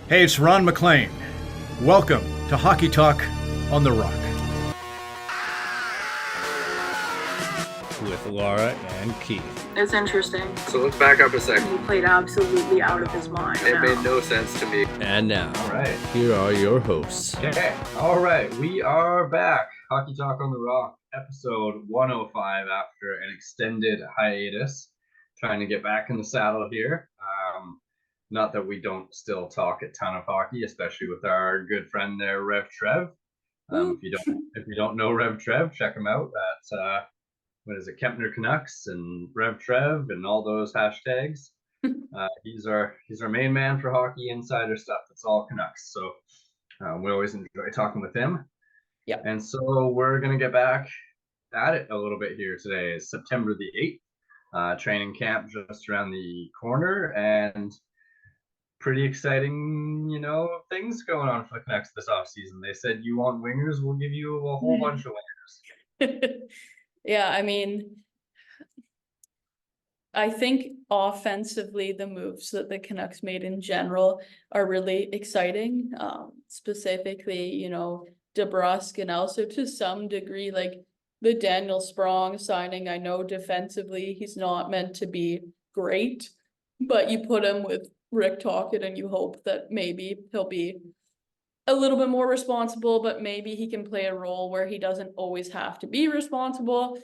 Hey, it's Ron McLean. Welcome to Hockey Talk on the Rock. With Laura and Keith. It's interesting. So let's back up a second. He played absolutely out of his mind. It made no sense to me. And now, All right. here are your hosts. Okay. All right. We are back. Hockey Talk on the Rock, episode 105 after an extended hiatus. Trying to get back in the saddle here. Not that we don't still talk a ton of hockey, especially with our good friend there, Rev Trev. If you don't know Rev Trev, check him out at Kempner Canucks and Rev Trev and all those hashtags. He's our main man for hockey insider stuff. It's all Canucks. So we always enjoy talking with him. Yeah. And so we're gonna get back at it a little bit here today. It's September the 8th. Training camp just around the corner, and pretty exciting, things going on for the Canucks this offseason. They said, you want wingers, we'll give you a whole bunch of wingers. Yeah, I mean, I think offensively, the moves that the Canucks made in general are really exciting. Specifically, DeBrusk, and also to some degree, like the Daniel Sprong signing. I know defensively he's not meant to be great, but you put him with Rick Tocchet and you hope that maybe he'll be a little bit more responsible, but maybe he can play a role where he doesn't always have to be responsible.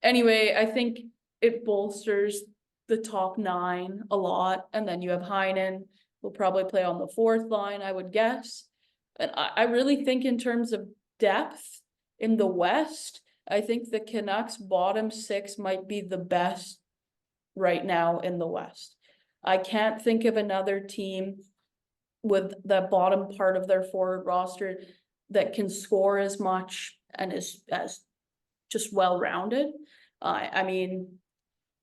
Anyway, I think it bolsters the top nine a lot. And then you have Heinen, who'll probably play on the fourth line, I would guess. And I really think in terms of depth in the West, I think the Canucks bottom six might be the best right now in the West. I can't think of another team with the bottom part of their forward roster that can score as much and is as just well-rounded. I mean,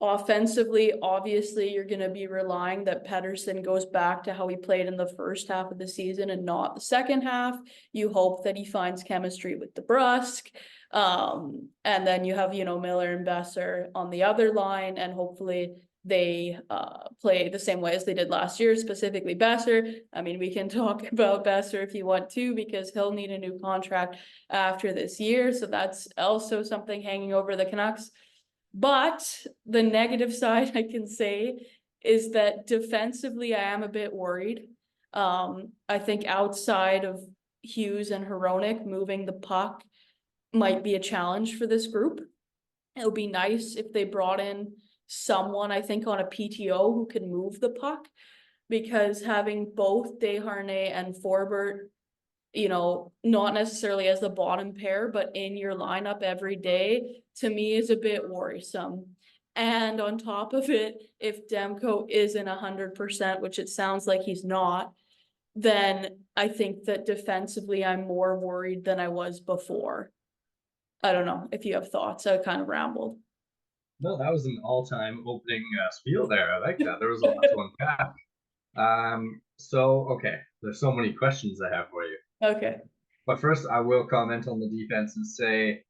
offensively, obviously, you're going to be relying that Pettersson goes back to how he played in the first half of the season and not the second half. You hope that he finds chemistry with DeBrusk. And then you have, Miller and Besser on the other line, and hopefully they play the same way as they did last year, specifically Besser. I mean, we can talk about Besser if you want to, because he'll need a new contract after this year. So that's also something hanging over the Canucks. But the negative side I can say is that defensively, I am a bit worried. I think outside of Hughes and Hronek, moving the puck might be a challenge for this group. It would be nice if they brought in someone, I think, on a PTO who can move the puck, because having both Desharnais and Forbert, not necessarily as the bottom pair, but in your lineup every day, to me is a bit worrisome. And on top of it, if Demko isn't 100%, which it sounds like he's not, then I think that defensively I'm more worried than I was before. I don't know if you have thoughts. I kind of rambled. No, that was an all-time opening spiel there. I like that. There was a lot to unpack. Okay, there's so many questions I have for you. Okay. But first, I will comment on the defense and say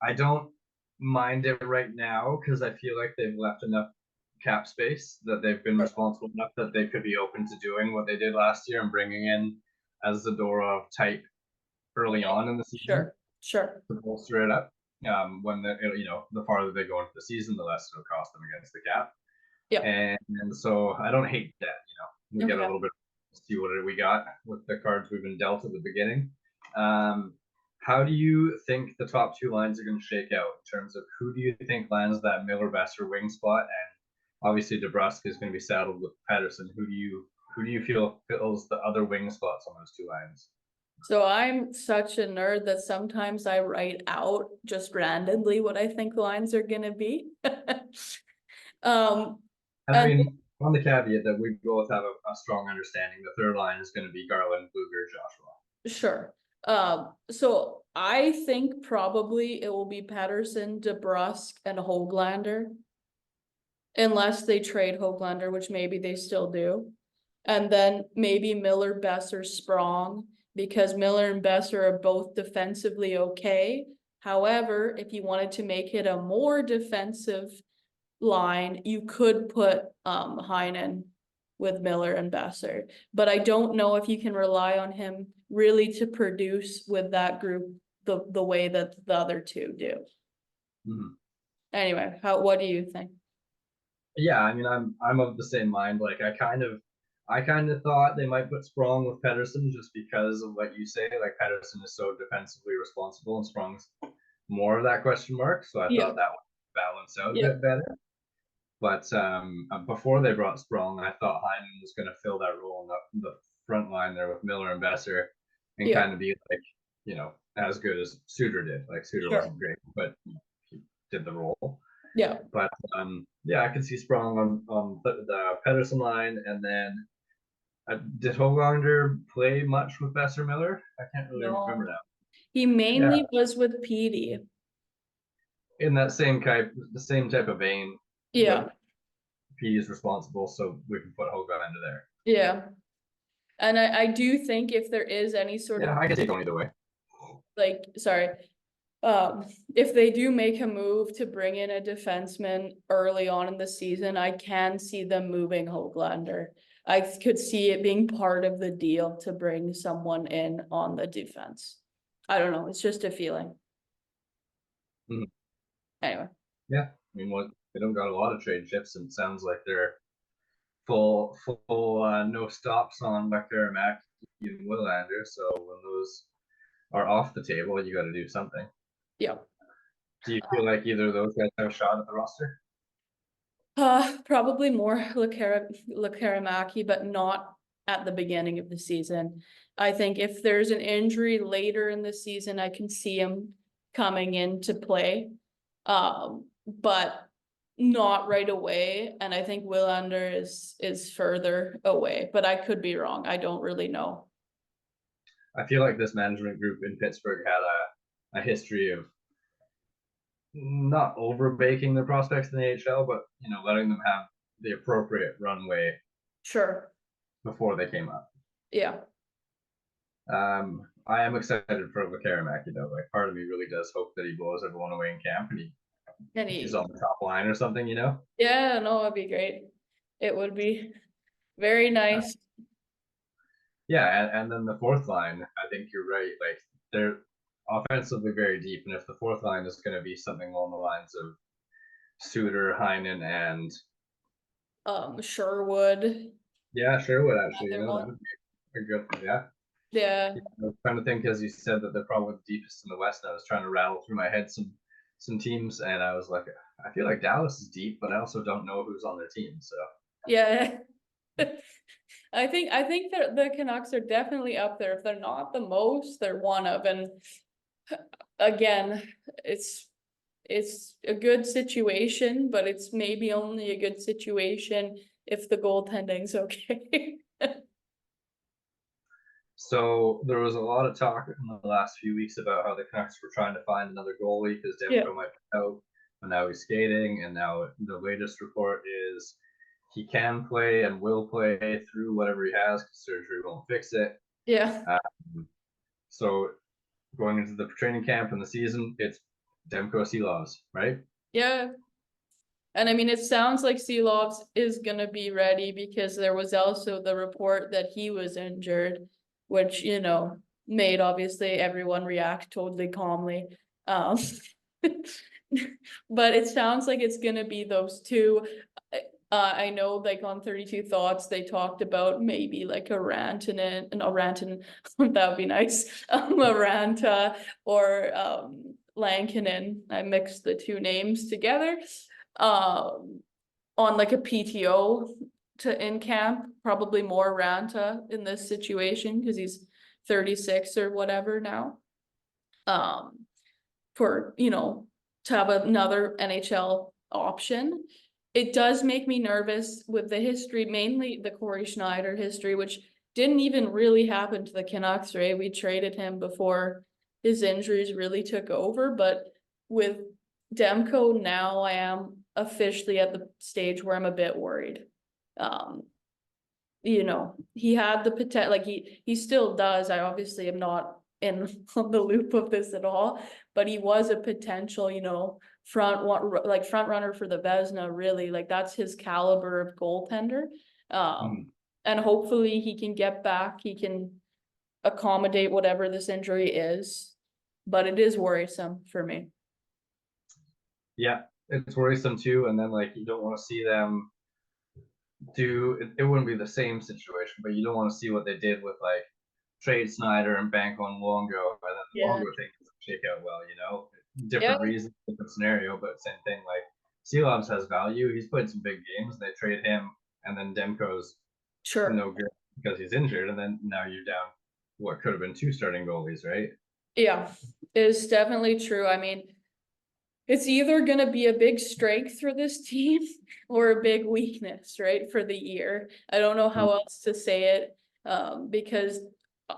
I don't mind it right now because I feel like they've left enough cap space, that they've been responsible enough that they could be open to doing what they did last year and bringing in as Zadorov type early on in the season. Sure. To bolster it up. When the farther they go into the season, the less it'll cost them against the cap. Yeah. And so I don't hate that. We get a little bit, see what we got with the cards we've been dealt at the beginning. How do you think the top two lines are going to shake out in terms of who do you think lands that Miller-Besser wing spot? And obviously DeBrusk is going to be saddled with Pettersson. Who do you feel fills the other wing spots on those two lines? So I'm such a nerd that sometimes I write out just randomly what I think lines are going to be. I mean, on the caveat that we both have a strong understanding, the third line is going to be Garland, Blueger, Joshua. Sure. So I think probably it will be Pettersson, DeBrusk, and Höglander, unless they trade Höglander, which maybe they still do. And then maybe Miller, Besser, Sprong, because Miller and Besser are both defensively okay. However, if you wanted to make it a more defensive line, you could put Heinen with Miller and Besser. But I don't know if you can rely on him really to produce with that group the way that the other two do. Mhm. Anyway, what do you think? Yeah, I mean, I'm of the same mind. Like, I kind of thought they might put Sprong with Pedersen just because of what you say. Like, Pedersen is so defensively responsible, and Sprong's more of that question mark. So I Yeah. thought that would balance out a Yeah. bit better. But before they brought Sprong, I thought Hyman was going to fill that role in the front line there with Miller and Besser, and Yeah. kind of be like, as good as Suter did. Like, Suter Sure. wasn't great, but he did the role. Yeah. But yeah, I could see Sprong on the Pedersen line, and then did Hoglander play much with Besser Miller? I can't really remember No. now. He mainly was with Petey. In that the same type of vein. Yeah. P is responsible, so we can put Hoglander there. Yeah. And I do think if there is any sort Yeah, of I can take one either way. like, sorry, if they do make a move to bring in a defenseman early on in the season, I can see them moving Hoglander. I could see it being part of the deal to bring someone in on the defense. I don't know, it's just a feeling. Mhm. Anyway. Yeah, I mean, they don't got a lot of trade chips, and it sounds like they're full no stops on McCaramack and Willander. So when those are off the table, you got to do something. Yeah. Do you feel like either of those guys have a shot at the roster? Probably more Lekaramaki, but not at the beginning of the season. I think if there's an injury later in the season, I can see him coming into play. But not right away. And I think Willander is further away, but I could be wrong. I don't really know. I feel like this management group in Pittsburgh had a history of not overbaking their prospects in the AHL, but letting them have the appropriate runway. Sure. Before they came up. Yeah. I am excited for Lekaramaki though. Like, part of me really does hope that he blows everyone away in camp and he's on the top line or something. Yeah, no, it'd be great. It would be very nice. Yeah, and then the fourth line, I think you're right. Like, they're offensively very deep, and if the fourth line is going to be something along the lines of Suter, Heinen, and Sherwood. Yeah, Sherwood actually. That That would be a good. Yeah. Yeah. I was trying to think, as you said, that they're probably the deepest in the West. And I was trying to rattle through my head some teams, and I was like, I feel like Dallas is deep, but I also don't know who's on their team. So yeah. I think that the Canucks are definitely up there. If they're not the most, they're one of. And again, it's a good situation, but it's maybe only a good situation if the goaltending's okay. So there was a lot of talk in the last few weeks about how the Canucks were trying to find another goalie because Demko might be out, and now he's skating. And now the latest report is he can play and will play through whatever he has because surgery won't fix it. Yeah. So going into the training camp and the season, it's Demko Silovs, right? Yeah. And I mean, it sounds like Silovs is gonna be ready because there was also the report that he was injured, which, made obviously everyone react totally calmly. But it sounds like it's gonna be those two. I know, like, on 32 Thoughts, they talked about maybe like a Rantanen, that would be nice. A Ranta or Lankinen. I mixed the two names together. On like a PTO in camp, probably more Ranta in this situation because he's 36 or whatever now. For to have another NHL option. It does make me nervous with the history, mainly the Corey Schneider history, which didn't even really happen to the Canucks, right? We traded him before his injuries really took over, but with Demko now, I am officially at the stage where I'm a bit worried. He had the potential, like he still does. I obviously am not in on the loop of this at all, but he was a potential, front runner for the Vezina, really. Like, that's his caliber of goaltender. And hopefully he can get back, he can accommodate whatever this injury is, but it is worrisome for me. Yeah, it's worrisome too. And then like you don't want to see them do it wouldn't be the same situation, but you don't want to see what they did with like trade Snyder and bank on Longo, and then the Yeah. Longo thing doesn't shake out well, Yeah. different reasons, different scenario, but same thing. Like Seelobs has value. He's played some big games. They trade him, and then Demko's Sure. no good because he's injured, and then now you're down what could have been two starting goalies, right? Yeah, it's definitely true. I mean, it's either gonna be a big strength for this team or a big weakness, right, for the year. I don't know how else to say it, because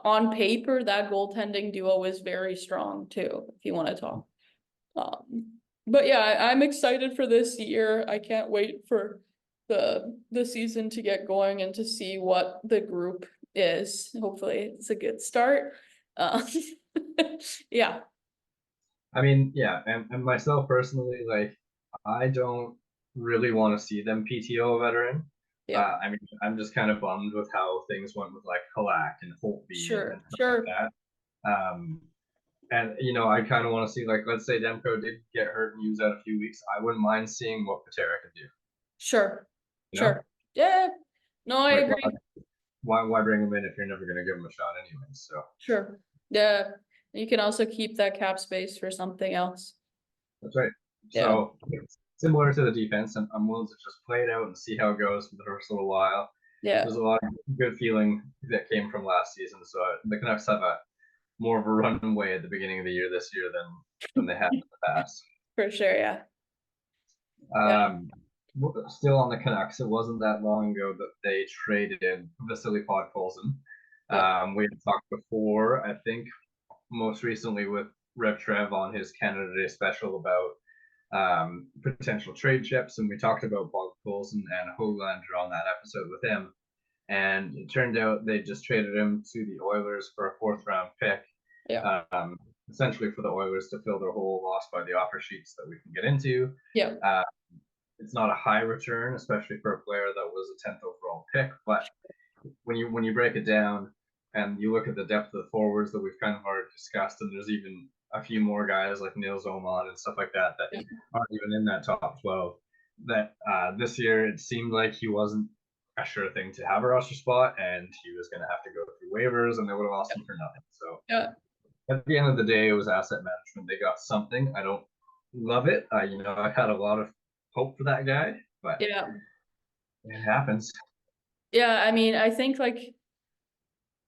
on paper, that goaltending duo is very strong too, if you want to talk. But yeah, I'm excited for this year. I can't wait for the season to get going and to see what the group is. Hopefully, it's a good start. Yeah. I mean, yeah, and myself personally, like I don't really want to see them PTO a veteran. Yeah. I mean, I'm just kind of bummed with how things went with like Halak and Holtby and stuff Sure. like that. And I kind of want to see like, let's say Demko did get hurt and use out a few weeks. I wouldn't mind seeing what Patera could do. Sure. You know? Yeah. No, I Like, agree. why bring him in if you're never going to give him a shot anyway? So Sure. Yeah. You can also keep that cap space for something else. that's right. Yeah. So it's similar to the defense, and I'm willing to just play it out and see how it goes for the first little while. Yeah. There's a lot of good feeling that came from last season. So the Canucks have a more of a runway at the beginning of the year this year than they have in the past. For sure, yeah. Still on the Canucks, it wasn't that long ago that they traded Vasily Podkolzin. We had talked before, I think, most recently with Rev Trev on his Canada Day special about potential trade chips, and we talked about Podkolzin and Höglander on that episode with him. And it turned out they just traded him to the Oilers for a fourth-round pick. Yeah. Essentially for the Oilers to fill their hole lost by the offer sheets that we can get into. Yeah. It's not a high return, especially for a player that was a 10th overall pick. But when you break it down and you look at the depth of the forwards that we've kind of already discussed, and there's even a few more guys like Nils Åman and stuff like that aren't even in that top 12. That this year it seemed like he wasn't a sure thing to have a roster spot, and he was going to have to go through waivers, and they would have lost him for nothing. So at the end of the day, it was asset management. They got something. I don't love it. I had a lot of hope for that guy, but it happens. Yeah, I mean, I think like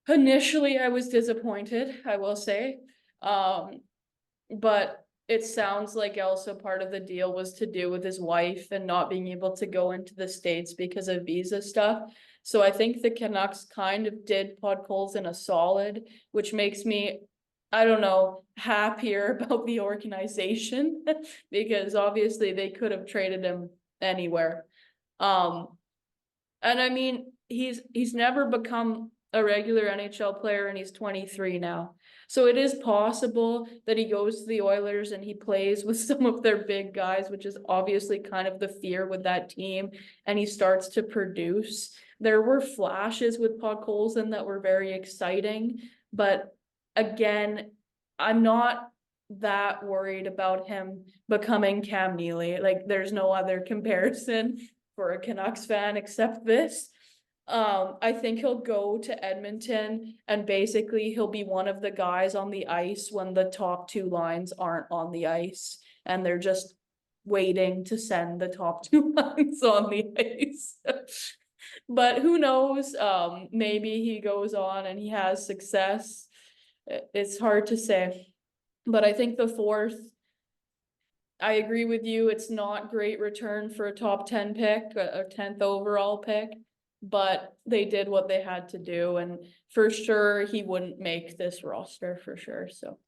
initially I was disappointed, I will say. But it sounds like also part of the deal was to do with his wife and not being able to go into the States because of visa stuff. So I think the Canucks kind of did Podkolzin a solid, which makes me, I don't know, happier about the organization because obviously they could have traded him anywhere. And I mean, he's never become a regular NHL player and he's 23 now. So it is possible that he goes to the Oilers and he plays with some of their big guys, which is obviously kind of the fear with that team, and he starts to produce. There were flashes with Podkolzin that were very exciting, but again, I'm not that worried about him becoming Cam Neely. Like, there's no other comparison for a Canucks fan except this. I think he'll go to Edmonton and basically he'll be one of the guys on the ice when the top two lines aren't on the ice and they're just waiting to send the top two lines on the ice. But who knows? Maybe he goes on and he has success. It's hard to say. But I think the fourth, I agree with you. It's not great return for a top 10 pick, a 10th overall pick, but they did what they had to do. And for sure, he wouldn't make this roster for sure. So,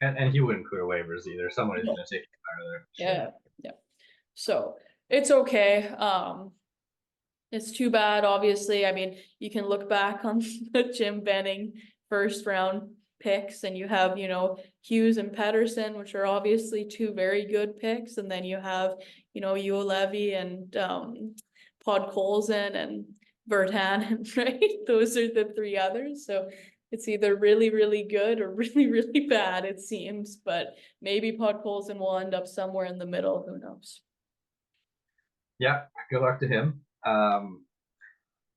and he wouldn't clear waivers either. Somebody's going to take him out of there. Yeah. So it's okay. It's too bad, obviously. I mean, you can look back on the Jim Benning first round picks and you have, Hughes and Pettersson, which are obviously two very good picks. And then you have, Juolevi and Podkolzin and Bertanen, right? Those are the three others. So it's either really, really good or really, really bad, it seems. But maybe Podkolzin will end up somewhere in the middle. Who knows? Yeah, good luck to him.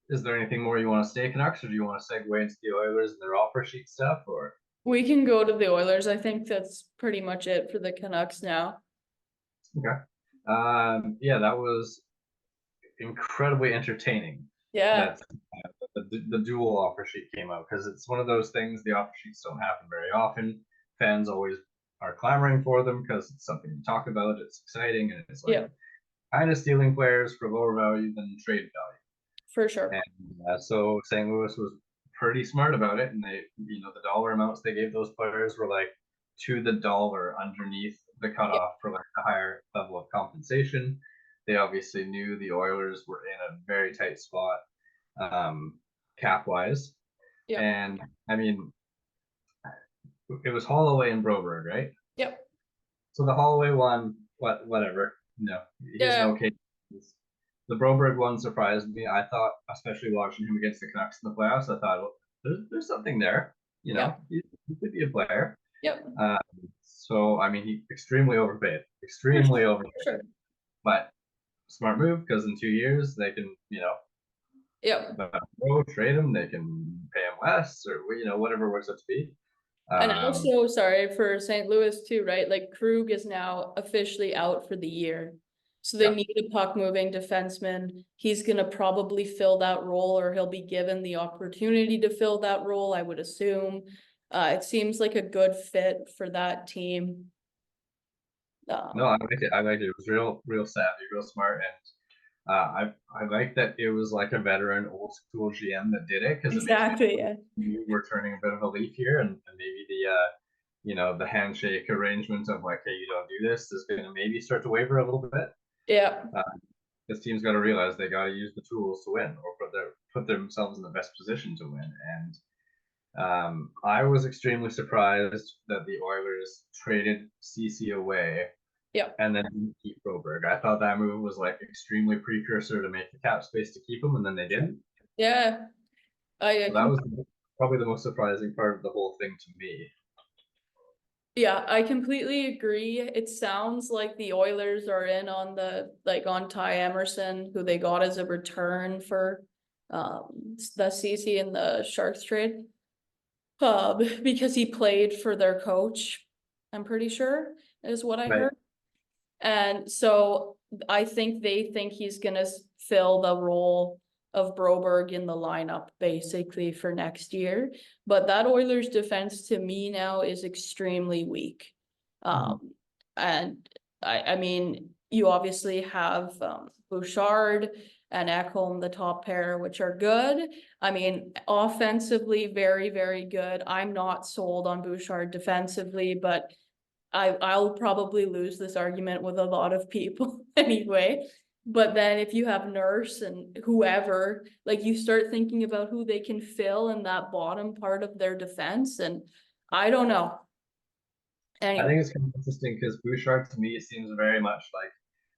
Is there anything more you want to say, Canucks, or do you want to segue into the Oilers and their offer sheet stuff? Or We can go to the Oilers. I think that's pretty much it for the Canucks now. okay, yeah, that was incredibly entertaining. Yeah. That the dual offer sheet came out, because it's one of those things. The offer sheets don't happen very often. Fans always are clamoring for them because it's something to talk about. It's exciting, and it's like Yeah, kind of stealing players for lower value than trade value. for sure. And so St. Louis was pretty smart about it, and they, the dollar amounts they gave those players were like to the dollar underneath the cutoff for like a higher level of compensation. They obviously knew the Oilers were in a very tight spot, cap wise. Yeah. And I mean, it was Holloway and Broberg, right? Yep. So the Holloway one, whatever, he's Yeah. an okay. The Broberg one surprised me. I thought, especially watching him against the Canucks in the playoffs, I thought, well, there's something there. He could be a player. Yep. So I mean, he extremely overpaid, extremely overpaid. Sure. But smart move, because in 2 years they can, Yep. trade him. They can pay him less, or whatever works out to be. And also, sorry, for St. Louis too, right? Like Krug is now officially out for the year. So they need a puck moving defenseman. He's gonna probably fill that role, or he'll be given the opportunity to fill that role, I would assume. It seems like a good fit for that team. No, I liked it. It was real savvy, real smart, and I like that it was like a veteran, old school GM that did it, because exactly, yeah. We're turning a bit of a leaf here, and maybe the handshake arrangement of like, hey, you don't do this, is going to maybe start to waver a little bit. Yeah. This team's got to realize they got to use the tools to win, or put themselves in the best position to win. And I was extremely surprised that the Oilers traded CC away. Yeah. And then keep Broberg. I thought that move was like extremely precursor to make the cap space to keep him, and then they didn't. Yeah. So that was probably the most surprising part of the whole thing to me. Yeah, I completely agree. It sounds like the Oilers are in on on Ty Emerson, who they got as a return for the CC and the Sharks trade. Because he played for their coach, I'm pretty sure, is what I heard. And so I think they think he's gonna fill the role of Broberg in the lineup basically for next year. But that Oilers defense to me now is extremely weak. And I mean, you obviously have Bouchard and Ekholm, the top pair, which are good. I mean, offensively, very, very good. I'm not sold on Bouchard defensively, but I'll probably lose this argument with a lot of people anyway. But then if you have Nurse and whoever, like you start thinking about who they can fill in that bottom part of their defense, and I don't know. Anyway. I think it's kind of interesting because Bouchard to me seems very much like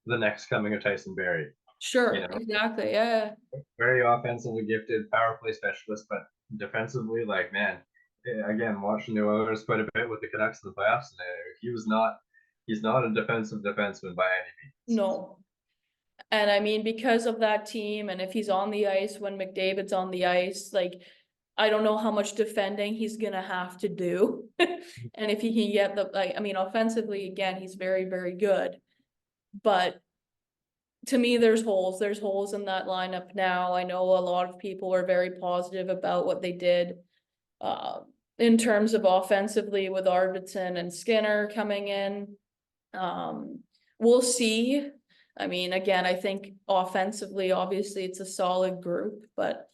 the next coming of Tyson Barrie. Sure, exactly, yeah. Very offensively gifted, power play specialist, but defensively, like, man, again, watching the Oilers quite a bit with the Canucks in the playoffs, he's not a defensive defenseman by any means. No. And I mean, because of that team, and if he's on the ice when McDavid's on the ice, like, I don't know how much defending he's gonna have to do. And if he can get offensively, again, he's very, very good. But to me, there's holes in that lineup now. I know a lot of people were very positive about what they did in terms of offensively with Arvidsson and Skinner coming in. We'll see. I mean, again, I think offensively, obviously it's a solid group, but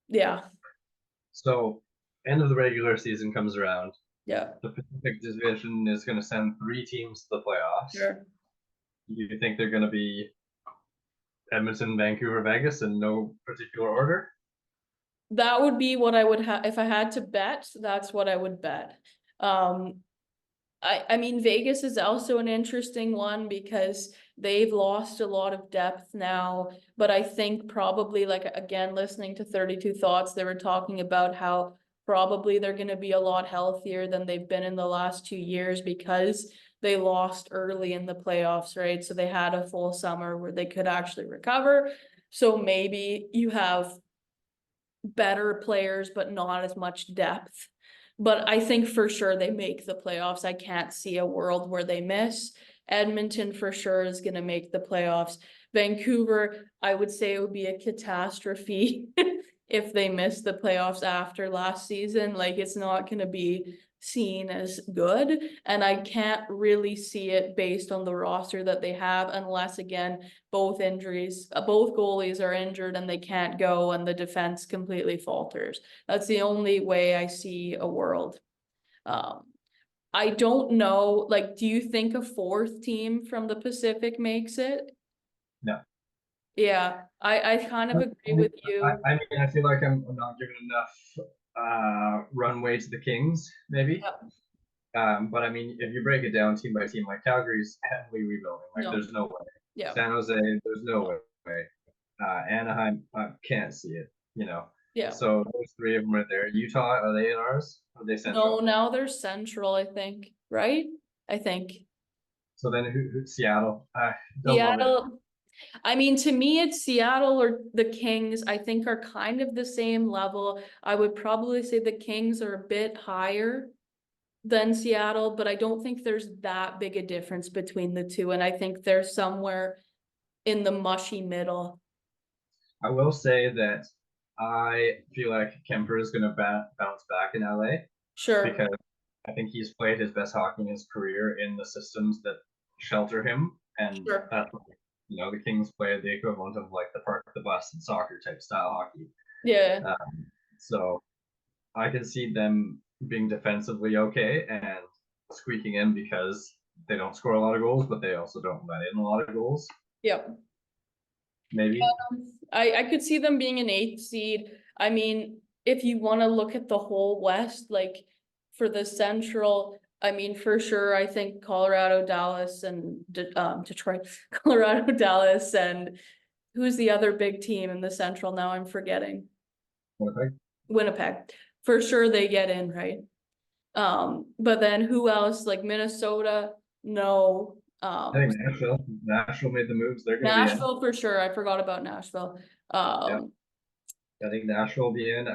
yeah. So end of the regular season comes around. Yeah. The Pacific Division is going to send 3 teams to the playoffs. Sure. You think they're going to be Edmonton, Vancouver, Vegas in no particular order? That would be what I would have if I had to bet. That's what I would bet. I mean, Vegas is also an interesting one because they've lost a lot of depth now, but I think probably, like, again, listening to 32 Thoughts, they were talking about how probably they're going to be a lot healthier than they've been in the last 2 years because they lost early in the playoffs, right? So they had a full summer where they could actually recover. So maybe you have better players, but not as much depth. But I think for sure they make the playoffs. I can't see a world where they miss. Edmonton for sure is going to make the playoffs. Vancouver, I would say it would be a catastrophe if they miss the playoffs after last season. Like, it's not going to be seen as good, and I can't really see it based on the roster that they have, unless again both goalies are injured and they can't go and the defense completely falters. That's the only way I see a world. I don't know, like, do you think a fourth team from the Pacific makes it? No. Yeah, I kind of agree with you. I mean, I feel like I'm not giving enough runway to the Kings, maybe. Yep. But I mean, if you break it down team by team, like Calgary's heavily rebuilding. Like, No. there's no way. Yeah. San Jose, there's no way. Anaheim, can't see it. Yeah. So there's three of them right there. Utah, are they in ours? Are they Central? No, now they're Central, I think, right? I think. So then who Seattle? Don't love it. Seattle, I mean, to me, it's Seattle or the Kings, I think, are kind of the same level. I would probably say the Kings are a bit higher than Seattle, but I don't think there's that big a difference between the two. And I think they're somewhere in the mushy middle. I will say that I feel like Kemper is going to bounce back in LA. Sure. Because I think he's played his best hockey in his career in the systems that shelter him. And Sure. that's, the Kings play the equivalent of like the park the bus and soccer type style hockey. Yeah. So I can see them being defensively okay and squeaking in because they don't score a lot of goals, but they also don't let in a lot of goals. Yep. Maybe. I could see them being an 8th seed. I mean, if you want to look at the whole West, like for the Central, I mean, for sure, I think Colorado, Dallas, and Detroit, Colorado, Dallas, and who's the other big team in the Central now? I'm forgetting. Winnipeg. For sure they get in, right? But then who else? Like Minnesota? No. I think Nashville made the moves. They're going to be in. Nashville for sure. I forgot about Nashville. Yeah. I think Nashville will be in.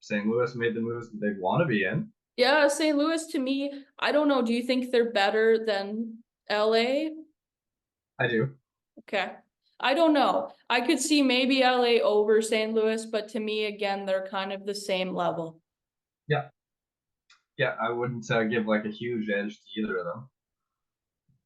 St. Louis made the moves that they want to be in. Yeah, St. Louis, to me, I don't know. Do you think they're better than LA? I do. Okay. I don't know. I could see maybe LA over St. Louis, but to me, again, they're kind of the same level. Yeah. Yeah, I wouldn't give like a huge edge to either of them.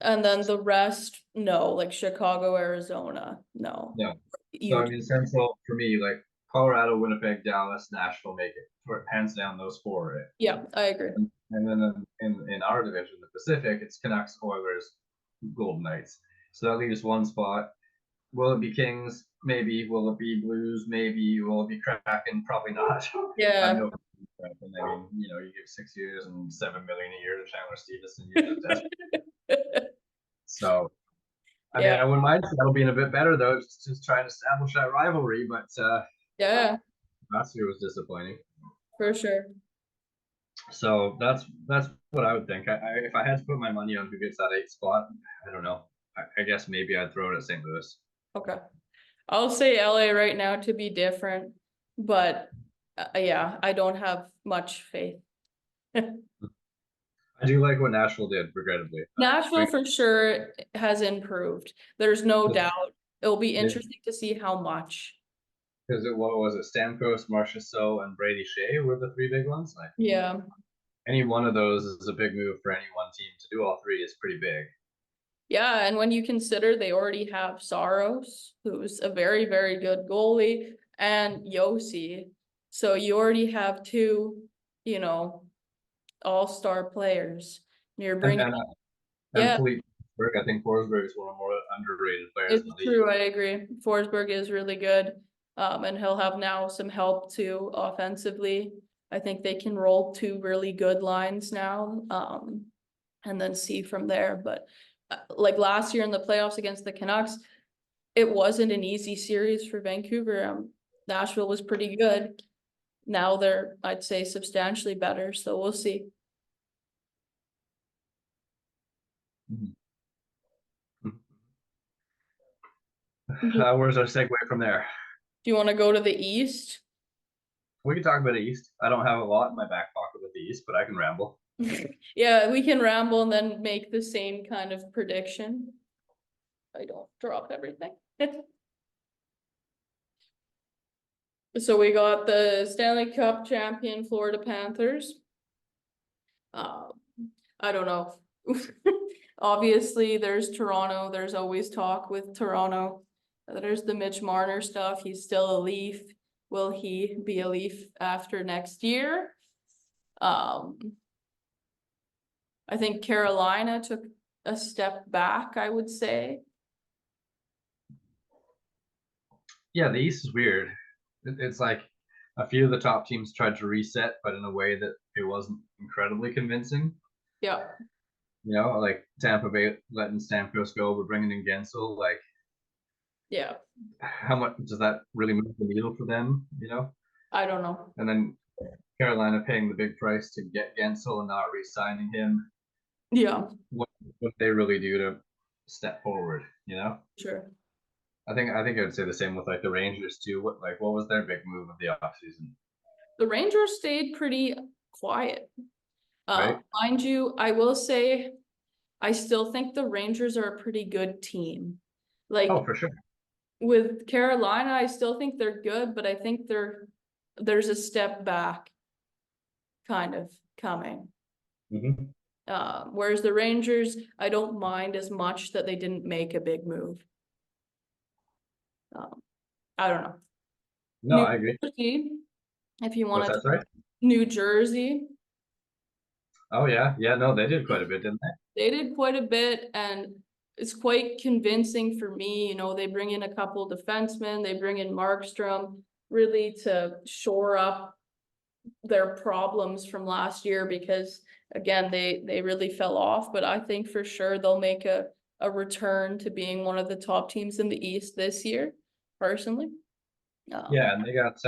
And then the rest, no, like Chicago, Arizona, no. No. So I mean, Central for me, like Colorado, Winnipeg, Dallas, Nashville make it. Hands down, those four, right? Yeah, I agree. And then in our division, the Pacific, it's Canucks, Oilers, Golden Knights. So that leaves one spot. Will it be Kings? Maybe. Will it be Blues? Maybe. Will it be Kraken? Probably not. Yeah. I mean, you give 6 years and $7 million a year to Chandler Stevenson. You're just desperate. So, I mean, I wouldn't mind Seattle being a bit better though, just trying to establish that rivalry. But yeah, last year was disappointing. For sure. So that's what I would think. If I had to put my money on who gets that 8th spot, I don't know. I guess maybe I'd throw it at St. Louis. Okay. I'll say LA right now to be different, but yeah, I don't have much faith. I do like what Nashville did, regrettably. Nashville for sure has improved. There's no doubt. It'll be interesting to see how much. Because what was it? Stamkos, Marchessault, and Brady Shea were the 3 big ones. Yeah. Any one of those is a big move for any one team. To do all 3 is pretty big. Yeah, and when you consider they already have Saros, who's a very, very good goalie, and Yossi, so you already have 2, all-star players. You're bringing Philippe Forsberg. I think Forsberg is one of the more underrated players. It's true, I agree. Forsberg is really good, and he'll have now some help too offensively. I think they can roll 2 really good lines now, and then see from there. But like last year in the playoffs against the Canucks, it wasn't an easy series for Vancouver. Nashville was pretty good. Now they're, I'd say, substantially better, so we'll see. Where's our segue from there? Do you want to go to the East? We can talk about the East. I don't have a lot in my back pocket with the East, but I can ramble. Yeah, we can ramble and then make the same kind of prediction. I don't drop everything. So we got the Stanley Cup champion Florida Panthers. I don't know. Obviously, there's Toronto. There's always talk with Toronto. There's the Mitch Marner stuff. He's still a Leaf. Will he be a Leaf after next year? I think Carolina took a step back, I would say. Yeah, the East is weird. It's like a few of the top teams tried to reset, but in a way that it wasn't incredibly convincing. Yeah. You know, like Tampa Bay letting Stamkos go, but bringing in Gensel. Like, yeah, how much does that really move the needle for them? You know, I don't know. and then Carolina paying the big price to get Gensel and not re-signing him. Yeah, What they really do to step forward? You know. sure. I think I'd say the same with like the Rangers too. What was their big move of the offseason? The Rangers stayed pretty quiet. Right? Mind you, I will say, I still think the Rangers are a pretty good team. Like, Oh, for sure. with Carolina, I still think they're good, but I think there's a step back kind of coming. Mm-hmm. Whereas the Rangers, I don't mind as much that they didn't make a big move. I don't know. No, New I agree. Jersey, if you want What's to that, sorry? New Jersey, Oh yeah, no, they did quite a bit, didn't they? they did quite a bit, and it's quite convincing for me. You know, they bring in a couple defensemen, they bring in Markstrom, really to shore up their problems from last year, because again, they really fell off. But I think for sure they'll make a return to being one of the top teams in the East this year, personally. Yeah, and they got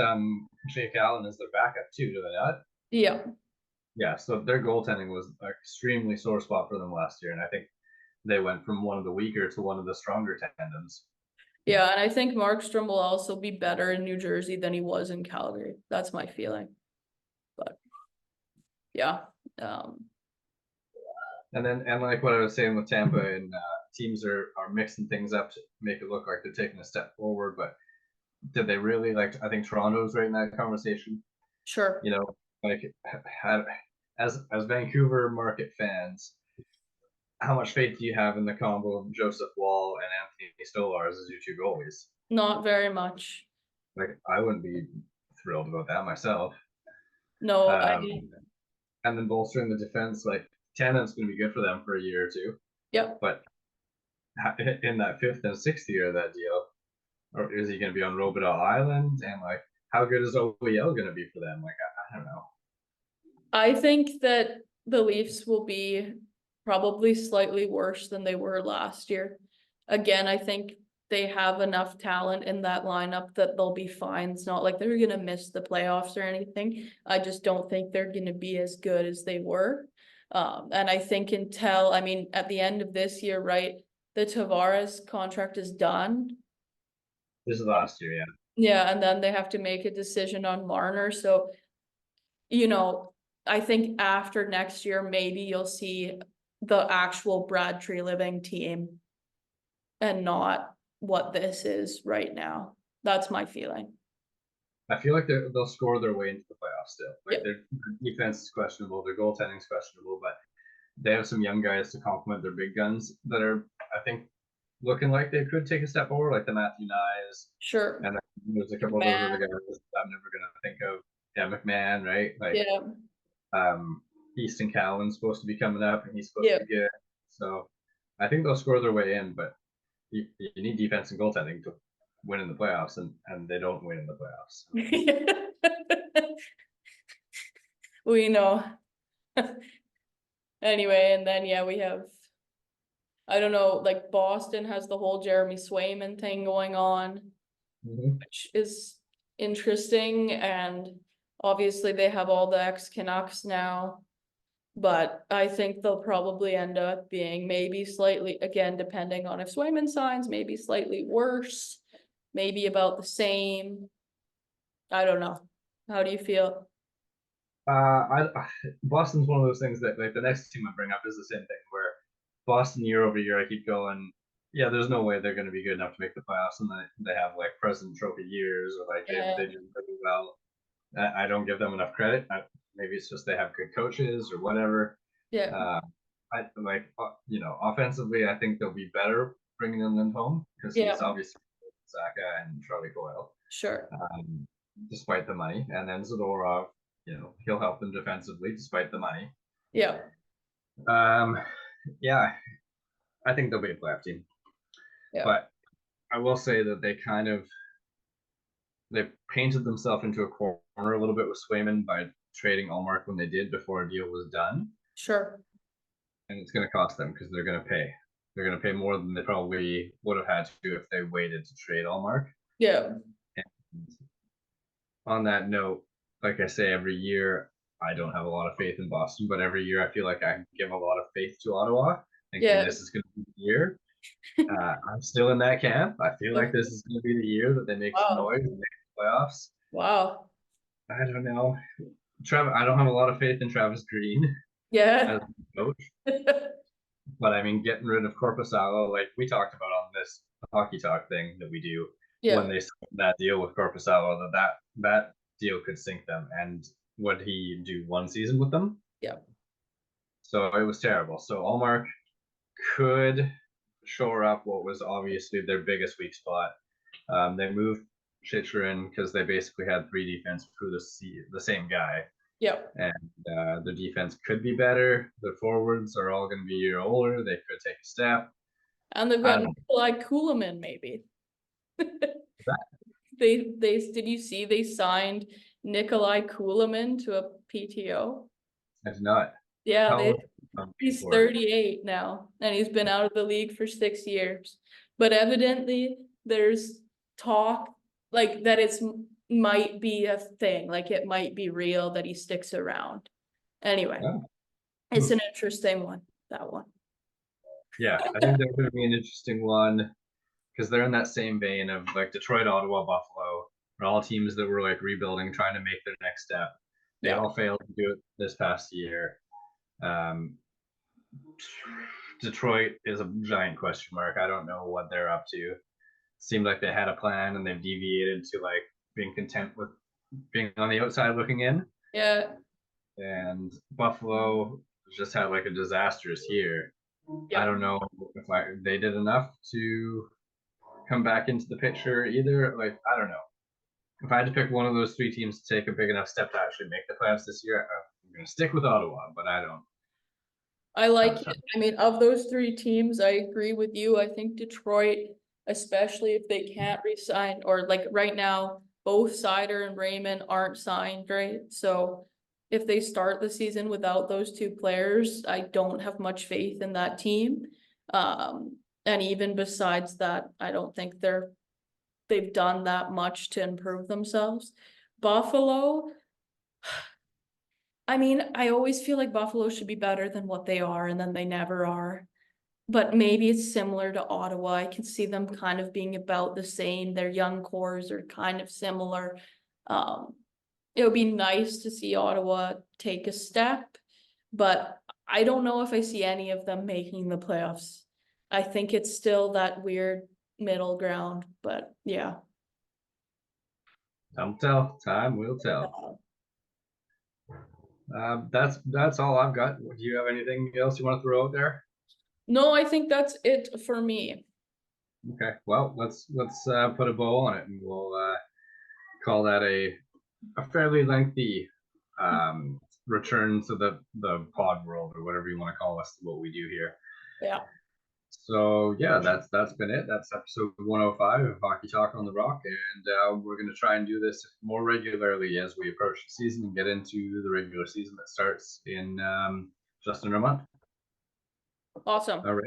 Jake Allen as their backup too, do they not? Yeah. Yeah, so their goaltending was an extremely sore spot for them last year, and I think they went from one of the weaker to one of the stronger tandems. Yeah, and I think Markstrom will also be better in New Jersey than he was in Calgary. That's my feeling. But yeah. And like what I was saying with Tampa, and teams are mixing things up to make it look like they're taking a step forward, but did they really? Like, I think Toronto's right in that conversation. Sure. You know, like as Vancouver market fans, how much faith do you have in the combo of Joseph Wall and Anthony Stolarz as your two goalies? Not very much. Like, I wouldn't be thrilled about that myself. No, And then bolstering the defense, like Tannen's going to be good for them for a year or two. Yep. But in that fifth and sixth year of that deal, or is he going to be on Robidoux Island? And like, how good is OEL going to be for them? Like, I don't know. I think that the Leafs will be probably slightly worse than they were last year. Again, I think they have enough talent in that lineup that they'll be fine. It's not like they're gonna miss the playoffs or anything. I just don't think they're gonna be as good as they were. And I think until, I mean, at the end of this year, right, the Tavares contract is done. This is last year, yeah. Yeah, and then they have to make a decision on Marner. So, you know, I think after next year, maybe you'll see the actual Brad Treliving team and not what this is right now. That's my feeling. I feel like they'll score their way into the playoffs still. Like, Yep. their defense is questionable, their goaltending is questionable, but they have some young guys to complement their big guns that are, I think, looking like they could take a step forward, like the Matthew Nyes. Sure. And there's a couple of those other guys I'm never gonna think of. Yeah, McMahon, right? Like, Yeah. Easton Cowan's supposed to be coming up, and he's supposed to be good. So I think they'll score their way in, but you need defense and goaltending to win in the playoffs, and they don't win in the playoffs. We know. Anyway, and then yeah, we have I don't know, like Boston has the whole Jeremy Swayman thing going on, which is interesting, and obviously they have all the ex-Canucks now. But I think they'll probably end up being maybe slightly, again, depending on if Swayman signs, maybe slightly worse, maybe about the same. I don't know. How do you feel? Boston's one of those things that like the next team I bring up is the same thing where Boston year over year I keep going, yeah, there's no way they're going to be good enough to make the playoffs, and they have like President Trophy years or like Yeah. they do really well. I don't give them enough credit. Maybe it's just they have good coaches or whatever. Yeah, I like offensively, I think they'll be better bringing in Lindholm because yeah, he's obviously Zaka and Charlie Coyle, sure. despite the money, and then Zadorov, he'll help them defensively despite the money. Yeah, Yeah, I think they'll be a playoff team, yeah, but I will say that they painted themselves into a corner a little bit with Swayman by trading Allmark when they did before a deal was done. sure. And it's going to cost them because they're going to pay. They're going to pay more than they probably would have had to if they waited to trade Allmark. Yeah, And on that note, like I say, every year I don't have a lot of faith in Boston, but every year I feel like I give a lot of faith to Ottawa, thinking yeah. this is going to be the year. I'm still in that camp. I feel like this is going to be the year that they make some Wow. noise and make the playoffs. Wow. I don't know. I don't have a lot of faith in Travis Green as Yeah. a coach. But I mean, getting rid of Korpisalo, like we talked about on this hockey talk thing that we do, when Yeah, they signed that deal with Korpisalo, that deal could sink them. And would he do one season with them? yeah, So it was terrible. So Allmark could shore up what was obviously their biggest weak spot. They moved Chychrun because they basically had three defense for the same guy. yeah. And their defense could be better. Their forwards are all going to be a year older. They could take a step. And they've got Nikolai Kulemin, maybe. They did you see they signed Nikolai Kulemin to a PTO? I did not. Yeah, he's Before. 38 now, and he's been out of the league for 6 years. But evidently, there's talk like that might be a thing, like it might be real that he sticks around. Anyway, Oh. it's an interesting one, that one. Yeah, I think they're going to be an interesting one because they're in that same vein of like Detroit, Ottawa, Buffalo, are all teams that were like rebuilding, trying to make their next step. They Yeah. all failed to do it this past year. Detroit is a giant question mark. I don't know what they're up to. Seemed like they had a plan and they've deviated to like being content with being on the outside looking in. Yeah, And Buffalo just had like a disastrous year. yeah. I don't know if they did enough to come back into the picture either. Like, I don't know. If I had to pick one of those three teams to take a big enough step to actually make the playoffs this year, I'm going to stick with Ottawa, but I don't. I like it. I mean, of those three teams, I agree with you. I think Detroit, especially if they can't re-sign, or like right now, both Sider and Raymond aren't signed, right? So if they start the season without those two players, I don't have much faith in that team. And even besides that, I don't think they've done that much to improve themselves. Buffalo, I mean, I always feel like Buffalo should be better than what they are, and then they never are. But maybe it's similar to Ottawa. I can see them kind of being about the same. Their young cores are kind of similar. It would be nice to see Ottawa take a step, but I don't know if I see any of them making the playoffs. I think it's still that weird middle ground, but yeah. Time will tell. That's all I've got. Do you have anything else you want to throw out there? No, I think that's it for me. Okay, well, let's put a bow on it, and we'll call that a fairly lengthy return to the pod world, or whatever you want to call us, what we do here. Yeah. So yeah, that's been it. That's episode 105 of Hockey Talk on the Rock, and we're going to try and do this more regularly as we approach the season and get into the regular season that starts in just under a month. Awesome. All right.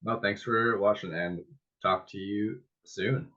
No, thanks for watching and talk to you soon.